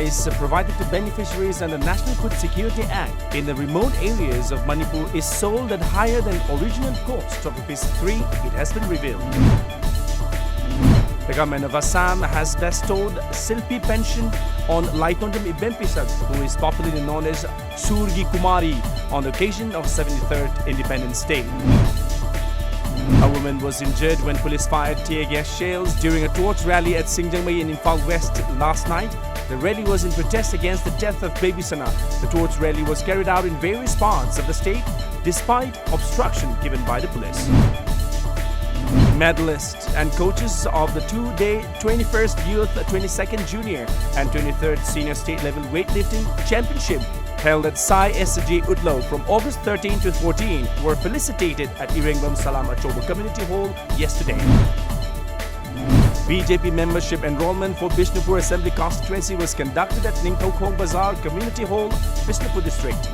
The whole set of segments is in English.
rice provided to beneficiaries under the National Food Security Act in the remote areas of Manipur is sold at higher than original cost of ₹3, it has been revealed. The government of Assam has bestowed Silpi pension on Laikondam Ibempisad, who is popularly known as Surgi Kumari, on the occasion of 73rd Independence Day. A woman was injured when police fired tear gas shells during a torch rally at Singjangmei in Imphal West last night. The rally was in protest against the death of baby Sana. The torch rally was carried out in various parts of the state despite obstruction given by the police. Medalists and coaches of the two-day 21st Youth, 22nd Junior and 23rd Senior State Level Weightlifting Championship held at Sai SG Utlo from August 13 to 14 were felicitated at Irengam Salam Achobo Community Hall yesterday. BJP membership enrollment for Bishnupur Assembly constituency was conducted at Ningthokhong Bazaar Community Hall, Bishnupur District.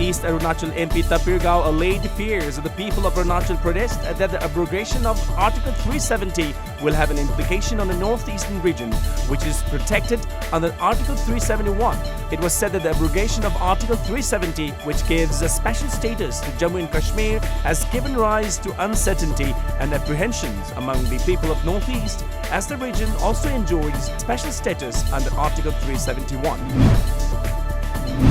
East Arunachal MP Tapir Gao allayed fears of the people of Arunachal Pradesh that the abrogation of Article 370 will have an implication on the northeastern region, which is protected under Article 371. It was said that the abrogation of Article 370, which gives a special status to Jammu and Kashmir, has given rise to uncertainty and apprehensions among the people of northeast, as the region also enjoys special status under Article 371.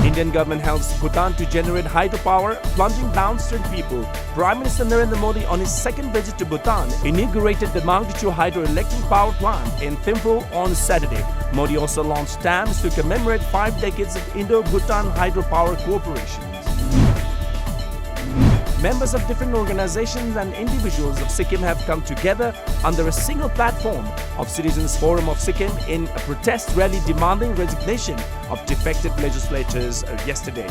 Indian government helps Bhutan to generate hydropower, plunging downstream people. Prime Minister Narendra Modi, on his second visit to Bhutan, inaugurated the Mangdichu hydroelectric power plant in Thimphu on Saturday. Modi also launched dams to commemorate 5 decades of Indo-Bhutan hydropower cooperation. Members of different organizations and individuals of Sikkim have come together under a single platform of Citizens Forum of Sikkim in a protest rally demanding resignation of defected legislators yesterday.